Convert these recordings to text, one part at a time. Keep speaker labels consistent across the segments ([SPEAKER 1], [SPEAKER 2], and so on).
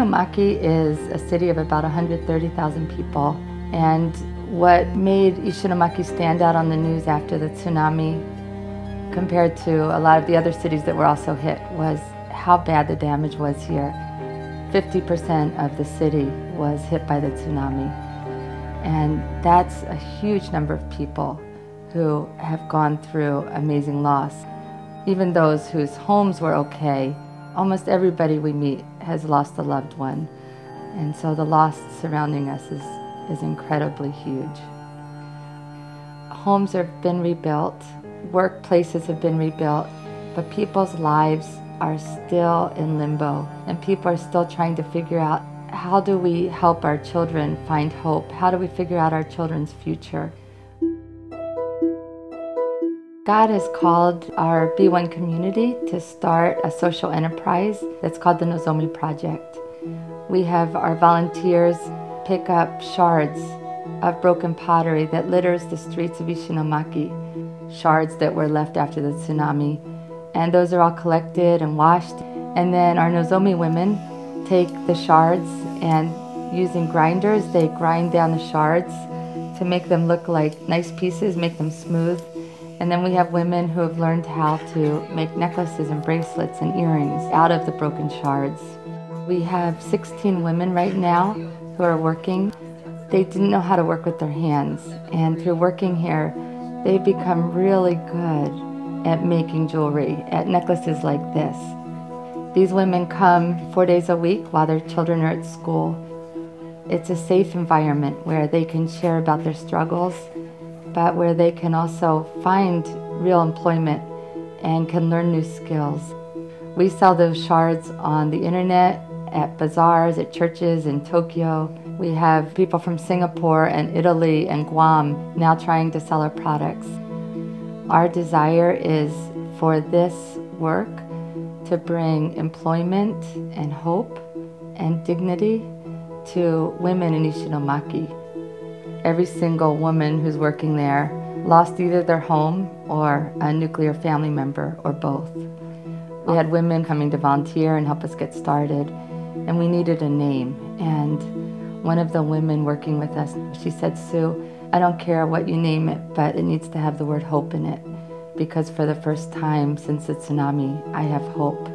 [SPEAKER 1] Ishinomaki is a city of about 130,000 people, and what made Ishinomaki stand out on the news after the tsunami compared to a lot of the other cities that were also hit was how bad the damage was here. 50% of the city was hit by the tsunami, and that's a huge number of people who have gone through amazing loss. Even those whose homes were okay, almost everybody we meet has lost a loved one, and so the loss surrounding us is incredibly huge. Homes have been rebuilt, workplaces have been rebuilt, but people's lives are still in limbo, and people are still trying to figure out, how do we help our children find hope? How do we figure out our children's future? God has called our B1 community to start a social enterprise that's called the Nozomi Project. We have our volunteers pick up shards of broken pottery that litters the streets of Ishinomaki, shards that were left after the tsunami. And those are all collected and washed. And then our Nozomi women take the shards and using grinders, they grind down the shards to make them look like nice pieces, make them smooth. And then we have women who have learned how to make necklaces and bracelets and earrings out of the broken shards. We have 16 women right now who are working. They didn't know how to work with their hands, and through working here, they've become really good at making jewelry, at necklaces like this. These women come 4 days a week while their children are at school. It's a safe environment where they can share about their struggles, but where they can also find real employment and can learn new skills. We sell those shards on the internet, at bazaars, at churches in Tokyo. We have people from Singapore and Italy and Guam now trying to sell our products. Our desire is for this work to bring employment and hope and dignity to women in Ishinomaki. Every single woman who's working there lost either their home or a nuclear family member or both. We had women coming to volunteer and help us get started, and we needed a name. And one of the women working with us, she said, "Sue, I don't care what you name it, but it needs to have the word hope in it, because for the first time since the tsunami, I have hope."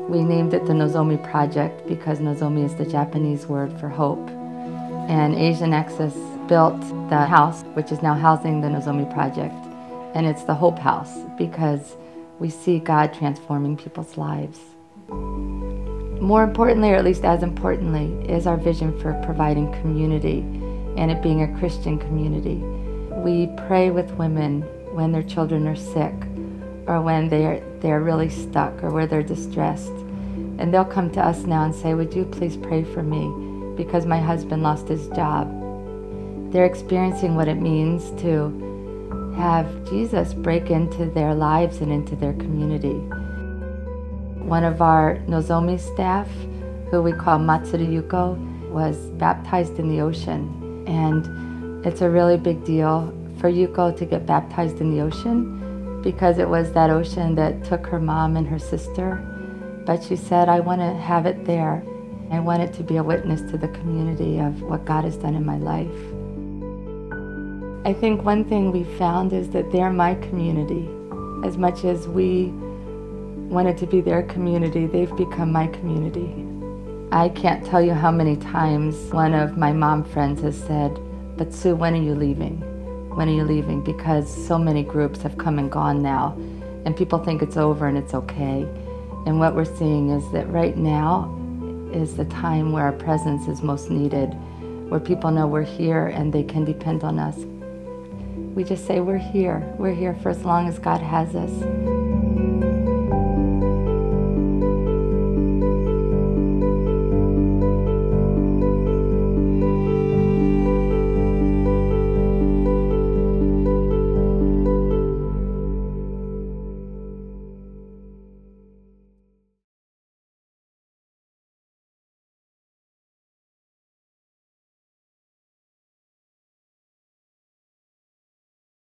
[SPEAKER 1] We named it the Nozomi Project because Nozomi is the Japanese word for hope. And Asian Access built the house, which is now housing the Nozomi Project. And it's the Hope House because we see God transforming people's lives. More importantly, or at least as importantly, is our vision for providing community and it being a Christian community. We pray with women when their children are sick or when they're really stuck or where they're distressed. And they'll come to us now and say, "Would you please pray for me because my husband lost his job?" They're experiencing what it means to have Jesus break into their lives and into their community. One of our Nozomi staff, who we call Matsuri Yuko, was baptized in the ocean. And it's a really big deal for Yuko to get baptized in the ocean because it was that ocean that took her mom and her sister. But she said, "I want to have it there. I want it to be a witness to the community of what God has done in my life." I think one thing we found is that they're my community. As much as we wanted to be their community, they've become my community. I can't tell you how many times one of my mom friends has said, "But Sue, when are you leaving? When are you leaving?" Because so many groups have come and gone now, and people think it's over and it's okay. And what we're seeing is that right now is the time where our presence is most needed, where people know we're here and they can depend on us. We just say we're here for as long as God has us.